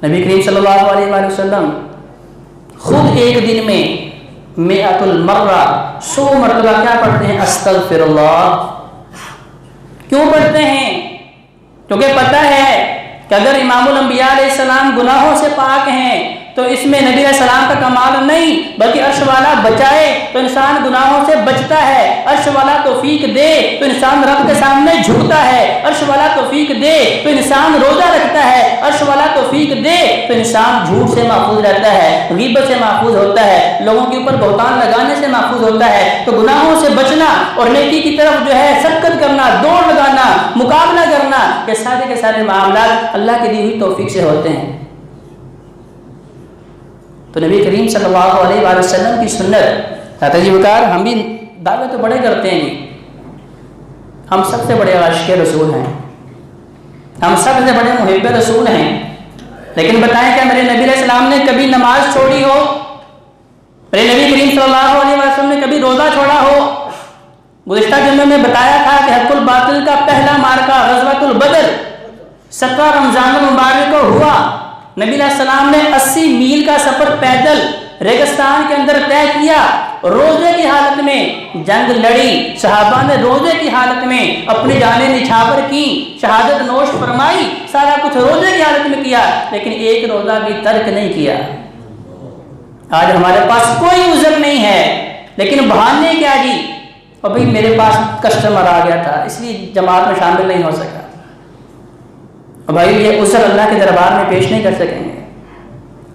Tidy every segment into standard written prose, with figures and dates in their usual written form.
نبی کریم صلی اللہ علیہ وآلہ وسلم خود ایک دن میں 100 المرہ 100 مرتبہ کیا پڑھتے ہیں؟ استغفر اللہ۔ کیوں پڑھتے ہیں؟ کیونکہ پتہ ہے کہ اگر امام الانبیاء علیہ السلام گناہوں سے پاک ہیں تو اس میں نبی علیہ السلام کا کمال نہیں، بلکہ عرش والا بچائے تو انسان گناہوں سے بچتا ہے، عرش والا توفیق دے تو انسان رب کے سامنے جھکتا ہے، عرش والا توفیق دے تو انسان روزہ رکھتا ہے، عرش والا توفیق دے تو انسان جھوٹ سے محفوظ رہتا ہے، غیبت سے محفوظ ہوتا ہے، لوگوں کے اوپر بہتان لگانے سے محفوظ ہوتا ہے۔ تو گناہوں سے بچنا اور نیکی کی طرف جو ہے سبقت کرنا، دوڑ لگانا، مقابلہ کرنا، یہ سارے کے سارے معاملات اللہ کی دی ہوئی توفیق سے ہوتے ہیں۔ تو نبی کریم صلی اللہ علیہ وآلہ وسلم کی سنت تجیبکار ہم بھی دعوے تو بڑے کرتے ہیں جی، ہم سب سے بڑے عاشق رسول ہیں، ہم سب سے بڑے محب رسول ہیں، لیکن بتائیں کہ میرے نبی علیہ السلام نے کبھی نماز چھوڑی ہو؟ میرے نبی کریم صلی اللہ علیہ وسلم نے کبھی روزہ چھوڑا ہو؟ گزشتہ جمعے میں بتایا تھا کہ حق الباطل کا پہلا مارکہ غزوۃ البدر 17 رمضان المبارک کو ہوا۔ نبی علیہ السلام نے 80 میل کا سفر پیدل ریگستان کے اندر طے کیا، روزے کی حالت میں جنگ لڑی، صحابہ نے روزے کی حالت میں اپنی جانیں نچھاور کی، شہادت نوش فرمائی، سارا کچھ روزے کی حالت میں کیا، لیکن ایک روزہ بھی ترک نہیں کیا۔ آج ہمارے پاس کوئی عذر نہیں ہے، لیکن بہانے کیا جی؟ اور بھئی میرے پاس کسٹمر آ گیا تھا اس لیے جماعت میں شامل نہیں ہو سکا۔ بھائی یہ عذر اللہ کے دربار میں پیش نہیں کر سکیں گے۔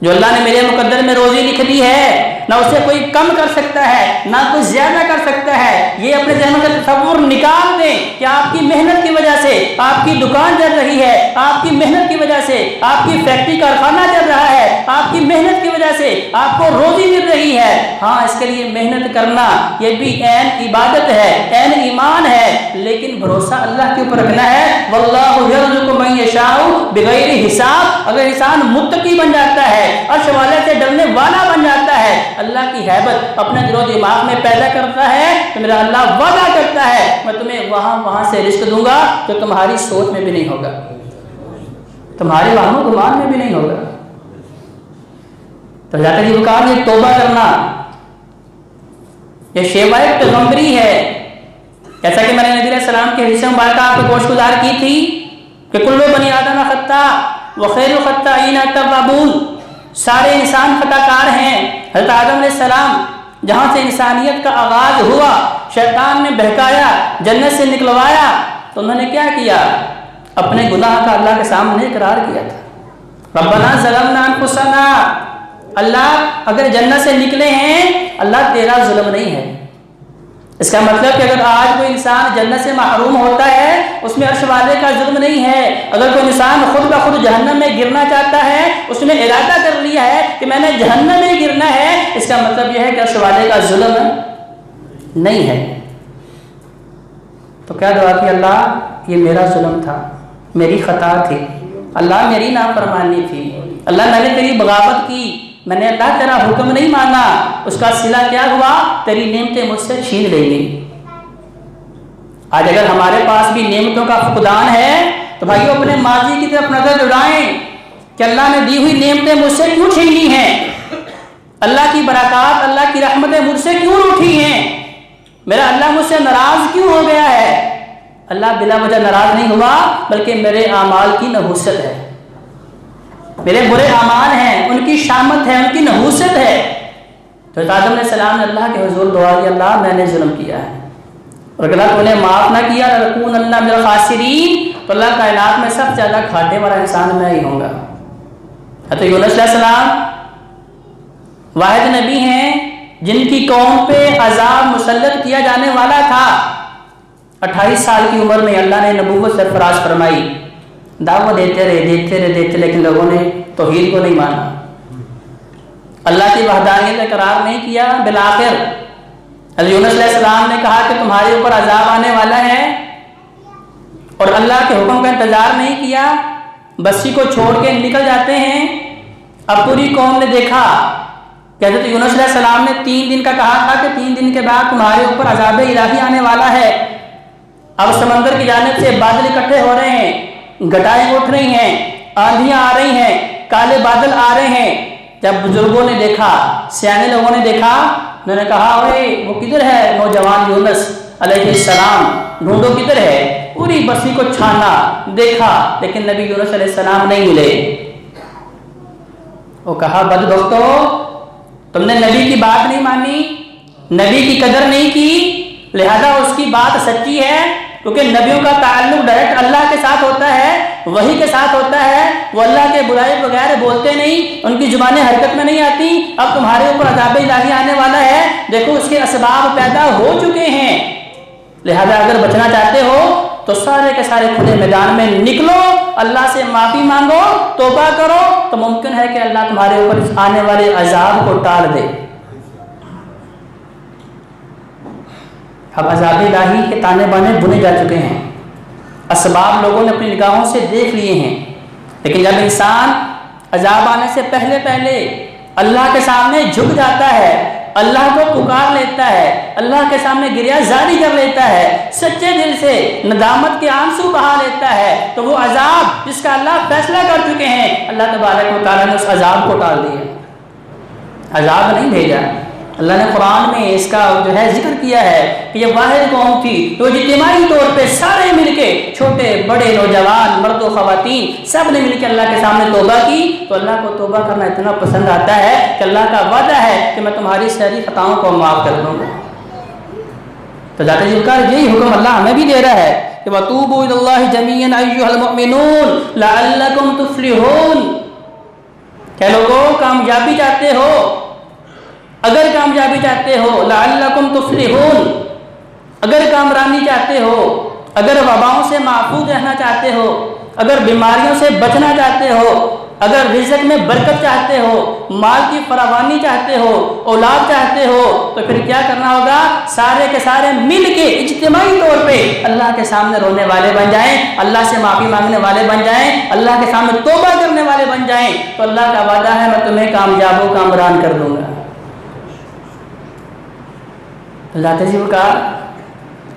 جو اللہ نے میرے مقدر میں روزی لکھ دی ہے، نہ اسے کوئی کم کر سکتا ہے نہ کوئی زیادہ کر سکتا ہے۔ یہ اپنے ذہن کا تصور نکال دیں کہ آپ کی محنت کی وجہ سے آپ کی دکان چل رہی ہے، آپ کی محنت کی وجہ سے آپ کی فیکٹری کارخانہ چل رہا ہے، آپ کی محنت کی وجہ سے آپ کو روزی مل رہی ہے۔ ہاں اس کے لیے محنت کرنا یہ بھی عین عبادت ہے، عین ایمان ہے، لیکن بھروسہ اللہ کے اوپر رکھنا ہے۔ واللہ یرزق من یشاء بغیر حساب۔ اگر انسان متقی بن جاتا ہے، عرش والے سے ڈرنے والا بن جاتا ہے، اللہ کی ہیبت اپنے دل و دماغ میں پیدا کرتا ہے، تو میرا اللہ وعدہ کرتا ہے میں تمہیں وہاں سے رزق دوں گا جو تمہاری سوچ میں بھی نہیں ہوگا، تمہارے وہم و گمان میں بھی نہیں ہوگا۔ تو جاتا جی وقار یہ توبہ کرنا یہ شیوہ پیغمبری ہے، جیسا کہ میں نے نبی علیہ السلام کے حدیث مبارکہ آپ کو گوش گزار کی تھی کہ کل بنی آدم خطاء وخیر الخطائین التوابون، سارے انسان خطا کار ہیں۔ حضرت آدم علیہ السلام جہاں سے انسانیت کا آغاز ہوا، شیطان نے بہکایا، جنت سے نکلوایا، تو انہوں نے کیا کیا؟ اپنے گناہ کا اللہ کے سامنے اقرار کیا تھا۔ ربنا ظلمنا انفسنا، اللہ اگر جنت سے نکلے ہیں اللہ تیرا ظلم نہیں ہے۔ اس کا مطلب کہ اگر آج کوئی انسان جنت سے محروم ہوتا ہے اس میں عرش والے کا ظلم نہیں ہے۔ اگر کوئی انسان خود بخود جہنم میں گرنا چاہتا ہے، اس نے ارادہ کر لیا ہے کہ میں نے جہنم میں گرنا ہے، اس کا مطلب یہ ہے کہ عرش والے کا ظلم نہیں ہے۔ تو کیا دعا کی؟ اللہ یہ میرا ظلم تھا، میری خطا تھی، اللہ میری نافرمانی تھی، اللہ میں نے تیری بغاوت کی، میں نے اللہ تیرا حکم نہیں مانا، اس کا صلہ کیا ہوا؟ تیری نعمتیں مجھ سے چھین لے گئی۔ آج اگر ہمارے پاس بھی نعمتوں کا فقدان ہے تو بھائیو اپنے ماضی کی طرف نظر دوڑائیں کہ اللہ نے دی ہوئی نعمتیں مجھ سے کیوں چھینی ہیں، اللہ کی برکات اللہ کی رحمتیں مجھ سے کیوں روٹھی ہیں، میرا اللہ مجھ سے ناراض کیوں ہو گیا ہے؟ اللہ بلا وجہ ناراض نہیں ہوا، بلکہ میرے اعمال کی نحوست ہے، میرے برے اعمال ہیں، ان کی شامت ہے، ان کی نحوست ہے۔ تو آدم علیہ السلام نے اللہ کے حضور دعا کی، اللہ میں نے ظلم کیا ہے، اور اگر تو نے معاف نہ کیا لَنَكُونَنَّ مِنَ الْخَاسِرِينَ، تو اللہ کائنات میں سب سے زیادہ گھاٹے والا انسان میں ہی ہوں گا۔ حضرت یونس علیہ السلام واحد نبی ہیں جن کی قوم پہ عذاب مسلط کیا جانے والا تھا۔ 28 سال کی عمر میں اللہ نے نبوت سرفراز فرمائی، دعوت دیتے رہے لیکن لوگوں نے توحید کو نہیں مانا، اللہ کی وحدانیت کا اقرار نہیں کیا۔ بالآخر حضرت یونس علیہ السلام نے کہا کہ تمہارے اوپر عذاب آنے والا ہے، اور اللہ کے حکم کا انتظار نہیں کیا، بستی کو چھوڑ کے نکل جاتے ہیں۔ اب پوری قوم نے دیکھا کہ حضرت یونس علیہ السلام نے 3 دن کا کہا تھا کہ 3 دن کے بعد تمہارے اوپر عذاب الہی آنے والا ہے۔ اب سمندر کی جانب سے بادل اکٹھے ہو رہے ہیں، گھٹائیں اٹھ رہی ہیں، آندھیاں آ رہی ہیں، کالے بادل آ رہے ہیں۔ جب بزرگوں نے دیکھا، سیانے لوگوں نے دیکھا، انہوں نے کہا اوے وہ کدھر ہے نوجوان یونس علیہ السلام، ڈھونڈو کدھر ہے۔ پوری بستی کو چھانا، دیکھا، لیکن نبی یونس علیہ السلام نہیں ملے۔ وہ کہا بدبختو، تم نے نبی کی بات نہیں مانی، نبی کی قدر نہیں کی، لہذا اس کی بات سچی ہے، کیونکہ نبیوں کا تعلق ڈائریکٹ اللہ کے ساتھ ہوتا ہے، وحی کے ساتھ ہوتا ہے، وہ اللہ کے برائے بغیر بولتے نہیں، ان کی زبانیں حرکت میں نہیں آتی۔ اب تمہارے اوپر عذاب الہی آنے والا ہے، دیکھو اس کے اسباب پیدا ہو چکے ہیں، لہذا اگر بچنا چاہتے ہو تو سارے کے سارے کھلے میدان میں نکلو، اللہ سے معافی مانگو، توبہ کرو، تو ممکن ہے کہ اللہ تمہارے اوپر آنے والے عذاب کو ٹال دے۔ اب عذاب الہی کے تانے بانے بنے جا چکے ہیں، اسباب لوگوں نے اپنی نگاہوں سے دیکھ لیے ہیں، لیکن جب انسان عذاب آنے سے پہلے پہلے اللہ کے سامنے جھک جاتا ہے، اللہ کو پکار لیتا ہے، اللہ کے سامنے گریہ زاری کر لیتا ہے، سچے دل سے ندامت کے آنسو بہا لیتا ہے، تو وہ عذاب جس کا اللہ فیصلہ کر چکے ہیں، اللہ تبارک و تعالیٰ نے اس عذاب کو ٹال دیا، عذاب نہیں بھیجا۔ اللہ نے قرآن میں اس کا جو ہے ذکر کیا ہے کہ یہ واحد قوم تھی جو اجتماعی طور پہ سارے مل کے، چھوٹے بڑے نوجوان مرد و خواتین، سب نے مل کے اللہ کے سامنے توبہ کی، تو اللہ کو توبہ کرنا اتنا پسند آتا ہے کہ اللہ کا وعدہ ہے کہ میں تمہاری ساری خطاؤں کو معاف کر دوں گا۔ تو ذات ذوالجلال یہی حکم اللہ ہمیں بھی دے رہا ہے کہ وَتُوبُوا إِلَى اللَّهِ جَمِيعًا أَيُّهَا الْمُؤْمِنُونَ لَعَلَّكُمْ تُفْلِحُونَ، کہ لوگوں کامیابی چاہتے ہو، اگر کامیابی چاہتے ہو، لعلکم تفلحون، اگر کامرانی چاہتے ہو، اگر وباؤں سے محفوظ رہنا چاہتے ہو، اگر بیماریوں سے بچنا چاہتے ہو، اگر رزق میں برکت چاہتے ہو، مال کی فراوانی چاہتے ہو، اولاد چاہتے ہو، تو پھر کیا کرنا ہوگا؟ سارے کے سارے مل کے اجتماعی طور پہ اللہ کے سامنے رونے والے بن جائیں، اللہ سے معافی مانگنے والے بن جائیں، اللہ کے سامنے توبہ کرنے والے بن جائیں، تو اللہ کا وعدہ ہے میں تمہیں کامیاب و کامران کر دوں گا۔ اللہ تعالیٰ کا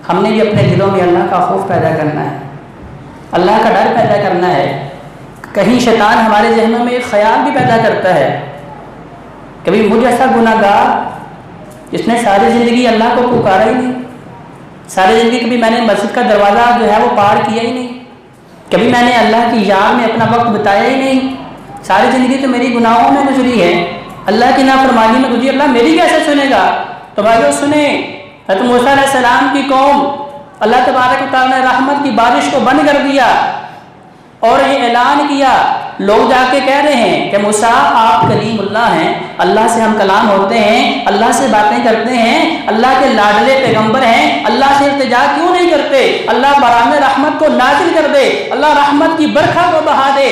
ہم نے بھی اپنے دلوں میں اللہ کا خوف پیدا کرنا ہے، اللہ کا ڈر پیدا کرنا ہے۔ کہیں شیطان ہمارے ذہنوں میں ایک خیال بھی پیدا کرتا ہے، کبھی مجھ ایسا گناہ گار جس نے ساری زندگی اللہ کو پکارا ہی نہیں، ساری زندگی کبھی میں نے مسجد کا دروازہ جو ہے وہ پار کیا ہی نہیں، کبھی میں نے اللہ کی یاد میں اپنا وقت بتایا ہی نہیں، ساری زندگی تو میری گناہوں میں گزری ہے، اللہ کی نافرمانی میں گزری، اللہ میری کیسے سنے گا؟ تو بھائیو سنیں، حضرت موسیٰ علیہ السلام کی قوم، اللہ تبارک و تعالیٰ نے رحمت کی بارش کو بند کر دیا اور یہ اعلان کیا، لوگ جا کے کہہ رہے ہیں کہ موسیٰ آپ کلیم اللہ ہیں، اللہ سے ہم کلام ہوتے ہیں، اللہ سے باتیں کرتے ہیں، اللہ کے لاڈلے پیغمبر ہیں، اللہ سے التجا کیوں نہیں کرتے؟ اللہ باران رحمت کو نازل کر دے، اللہ رحمت کی برکھا کو بہا دے۔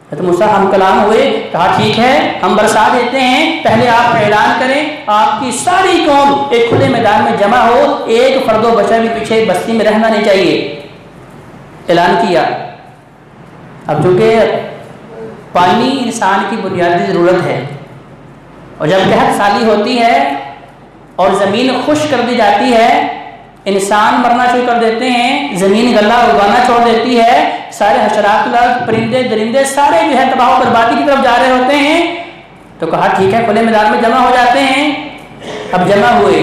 حضرت موسیٰ ہم کلام ہوئے، کہا ٹھیک ہے ہم برسا دیتے ہیں، پہلے آپ اعلان کریں، آپ کی ساری قوم ایک کھلے میدان میں جمع ہو، ایک فرد و بچہ بھی پیچھے بستی میں رہنا نہیں چاہیے۔ اعلان کیا۔ اب چونکہ پانی انسان کی بنیادی ضرورت ہے، اور جب قحط سالی ہوتی ہے اور زمین خشک کر دی جاتی ہے، انسان مرنا شروع کر دیتے ہیں، زمین غلہ اگانا چھوڑ دیتی ہے، سارے حشرات، پرندے درندے سارے جو ہے تباہ و بربادی کی طرف جا رہے ہوتے ہیں، تو کہا ٹھیک ہے کھلے میدان میں جمع ہو جاتے ہیں۔ اب جمع ہوئے،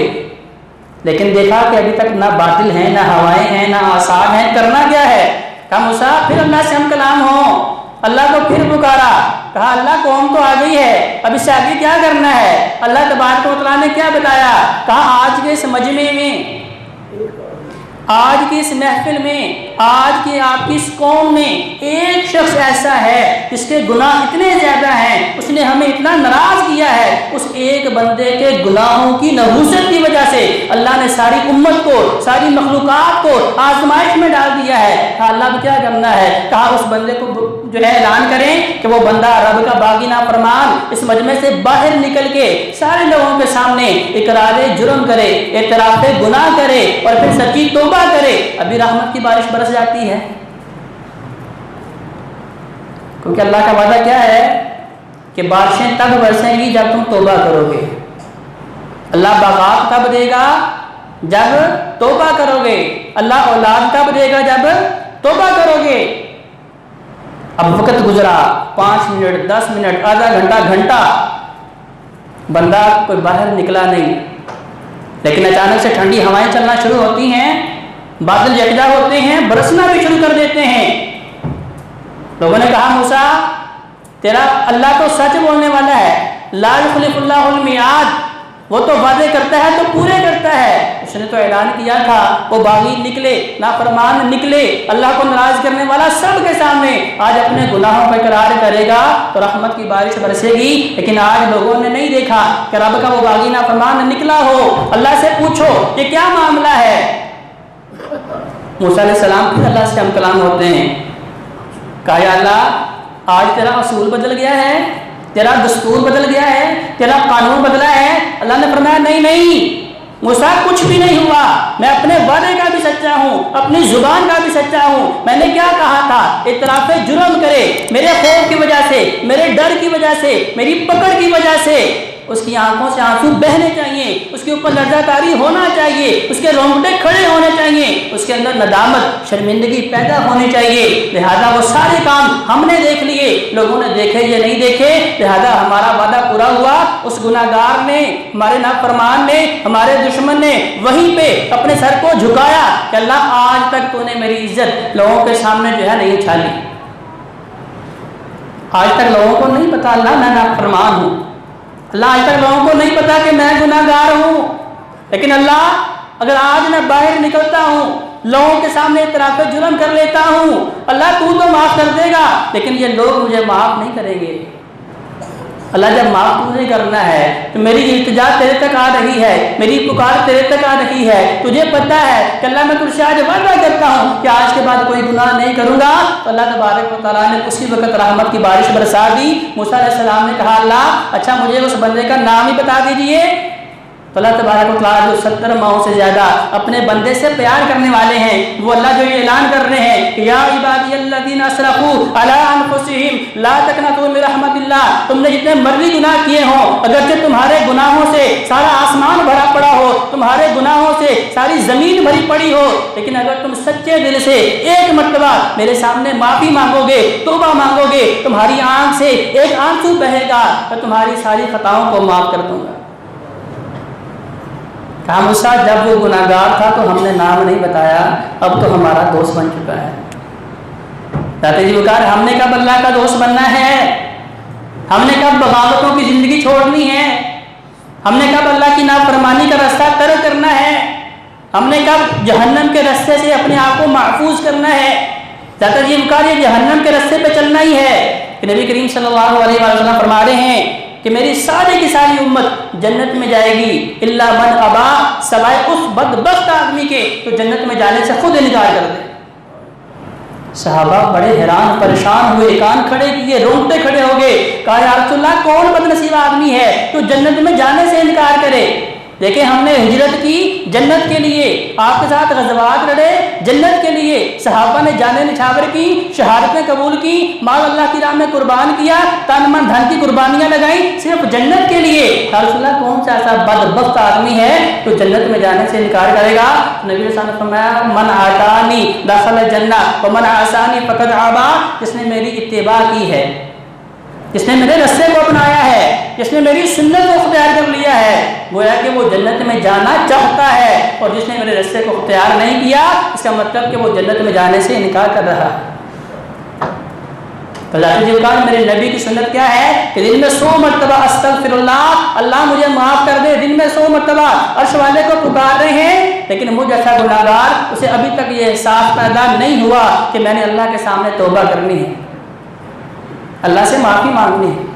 لیکن دیکھا کہ ابھی تک نہ بادل ہیں، نہ ہوائیں ہیں، نہ آسان ہیں، کرنا کیا ہے؟ کہا موسیٰ پھر اللہ سے ہم کلام ہوں، اللہ کو پھر پکارا، کہا اللہ قوم تو آ گئی ہے، اب اس سے آگے کیا کرنا ہے؟ اللہ تبارک و تعالیٰ نے کیا بتایا؟ کہا آج کے اس مجمع میں، آج کی اس محفل میں، آج کی آپ کی اس قوم میں ایک شخص ایسا ہے جس کے گناہ اتنے زیادہ ہیں، اس نے ہمیں اتنا ناراض کیا ہے، اس ایک بندے کے گناہوں کی نحوست کی وجہ سے اللہ نے ساری امت کو، ساری مخلوقات کو آزمائش میں ڈال دیا ہے۔ کہا اللہ کیا کرنا ہے؟ کہا اس بندے کو جو ہے اعلان کریں کہ وہ بندہ رب کا باغی نافرمان اس مجمع سے باہر نکل کے سارے لوگوں کے سامنے اقرار جرم کرے، اعتراف گناہ کرے اور پھر سچی توبہ کرے، ابھی رحمت کی بارش برس جاتی ہے۔ کیونکہ اللہ کا وعدہ کیا ہے کہ بارشیں تب برسیں گی جب تم توبہ کرو گے، اللہ باغات تب دے گا جب توبہ کرو گے، اللہ اولاد تب دے گا جب توبہ کرو گے۔ اب وقت گزرا 5 منٹ 10 منٹ آدھا گھنٹہ بندہ کوئی باہر نکلا نہیں، لیکن اچانک سے ٹھنڈی ہوائیں چلنا شروع ہوتی ہیں، بادل یکجا ہوتے ہیں، برسنا بھی شروع کر دیتے ہیں۔ لوگوں نے کہا موسیٰ تیرا اللہ تو سچ بولنے والا ہے، لا یخلف اللہ المیعاد، وہ تو وعدے کرتا ہے تو پورے کرتا ہے۔ اس نے تو اعلان کیا تھا وہ باغی نکلے، نافرمان نکلے، اللہ کو ناراض کرنے والا سب کے سامنے آج اپنے گناہوں پر اقرار کرے گا تو رحمت کی بارش برسے گی۔ لیکن آج لوگوں نے نہیں دیکھا کہ رب کا وہ باغی نافرمان نکلا ہو۔ اللہ سے پوچھو یہ کیا معاملہ ہے؟ موسیٰ علیہ السلام پھر اللہ سے ہم کلام ہوتے ہیں، کہا یا اللہ آج تیرا اصول بدل گیا ہے، تیرا دستور بدل گیا ہے، تیرا قانون بدلا ہے۔ اللہ نے فرمایا نہیں موسیٰ کچھ بھی نہیں ہوا، میں اپنے وعدے کا بھی سچا ہوں، اپنی زبان کا بھی سچا ہوں۔ میں نے کیا کہا تھا؟ اعتراف جرم کرے، میرے خوف کی وجہ سے، میرے ڈر کی وجہ سے، میری پکڑ کی وجہ سے اس کی آنکھوں سے آنسو بہنے چاہیے، اس کے اوپر لرزہ طاری ہونا چاہیے، اس کے رونگٹے کھڑے ہونے چاہیے، اس کے اندر ندامت شرمندگی پیدا ہونی چاہیے۔ لہذا وہ سارے کام ہم نے دیکھ لیے، لوگوں نے دیکھے یہ نہیں دیکھے، لہذا ہمارا وعدہ پورا ہوا۔ اس گناہگار نے، ہمارے نافرمان نے، ہمارے دشمن نے وہیں پہ اپنے سر کو جھکایا کہ اللہ آج تک تو نے میری عزت لوگوں کے سامنے جو ہے نہیں اچھالی۔ آج تک لوگوں کو نہیں پتا اللہ میں نافرمان ہوں، اللہ آج تک لوگوں کو نہیں پتا کہ میں گناہگار ہوں، لیکن اللہ اگر آج میں باہر نکلتا ہوں لوگوں کے سامنے اعتراف جرم کر لیتا ہوں، اللہ تو معاف کر دے گا، لیکن یہ لوگ مجھے معاف نہیں کریں گے۔ اللہ جب معاف تجھے کرنا ہے تو میری التجا تیرے تک آ رہی ہے، میری پکار تیرے تک آ رہی ہے، تجھے پتہ ہے کہ اللہ میں تجھ سے آج وعدہ کرتا ہوں کہ آج کے بعد کوئی گناہ نہیں کروں گا، تو اللہ تبارک و تعالیٰ نے اسی وقت رحمت کی بارش برسا دی۔ موسیٰ علیہ السلام نے کہا اللہ اچھا مجھے اس بندے کا نام ہی بتا دیجئے۔ تو اللہ تبارک و تعالیٰ جو 70 ماہوں سے زیادہ اپنے بندے سے پیار کرنے والے ہیں، وہ اللہ جو یہ اعلان کر رہے ہیں کہ یا عبادی الذین اسرفوا علی انفسہم لا تقنطوا من رحمت اللہ، تم نے جتنے مرضی گناہ کیے ہوں، اگرچہ تمہارے گناہوں سے سارا آسمان بھرا پڑا ہو، تمہارے گناہوں سے ساری زمین بھری پڑی ہو، لیکن اگر تم سچے دل سے ایک مرتبہ میرے سامنے معافی مانگو گے، توبہ مانگو گے، تمہاری آنکھ سے ایک آنسو بہے گا، میں تمہاری ساری خطاؤں کو معاف کر دوں گا۔ کہا موسیٰ جب وہ گناہگار تھا تو ہم نے نام نہیں بتایا، اب تو ہمارا دوست بن چکا ہے۔ ذات جی وقار ہم نے کب اللہ کا دوست بننا ہے؟ ہم نے کب بغاوتوں کی زندگی چھوڑنی ہے؟ ہم نے کب اللہ کی نافرمانی کا راستہ ترک کرنا ہے؟ ہم نے کب جہنم کے راستے سے اپنے آپ کو محفوظ کرنا ہے؟ ذات جی وقار یہ جہنم کے راستے پہ چلنا ہی ہے کہ نبی کریم صلی اللہ علیہ وسلم فرما رہے ہیں کہ میری ساری کی ساری امت جنت میں جائے گی الا من ابا، سوائے اس بدبخت آدمی کے تو جنت میں جانے سے خود انکار کر دے۔ صحابہ بڑے حیران پریشان ہوئے، کان کھڑے کیے، رونگٹے کھڑے ہو گئے، کہا یا رسول اللہ کون بدنصیب آدمی ہے تو جنت میں جانے سے انکار کرے؟ دیکھیں ہم نے ہجرت کی جنت کے لیے، آپ کے ساتھ غزوات لڑے جنت کے لیے، صحابہ نے جانیں نچھاور کی، شہادتیں قبول کی، مال اللہ کی راہ میں قربان کیا، تن من دھن کی قربانیاں لگائیں صرف جنت کے لیے۔ رسول اللہ کون سا ایسا بدبخت آدمی ہے تو جنت میں جانے سے انکار کرے گا؟ نبی صلی اللہ علیہ وسلم نے فرمایا من آتانی دخل الجنہ ومن عصانی فقد ابا، جس نے میری اتباع کی ہے، جس نے میرے رستے کو اپنایا ہے، جس نے میری سنت کو اختیار کر لیا ہے، گویا کہ وہ جنت میں جانا چاہتا ہے، اور جس نے میرے رستے کو اختیار نہیں کیا اس کا مطلب کہ وہ جنت میں جانے سے انکار کر رہا ہے۔ تو ذات جی وقار میرے نبی کی سنت کیا ہے کہ دن میں 100 مرتبہ استغفر اللہ، اللہ مجھے معاف کر دے، دن میں 100 مرتبہ عرش والے کو پکار رہے ہیں، لیکن مجھ جیسا گناہگار اسے ابھی تک یہ احساس پیدا نہیں ہوا کہ میں نے اللہ کے سامنے توبہ کرنی ہے، اللہ سے معافی مانگنی ہے۔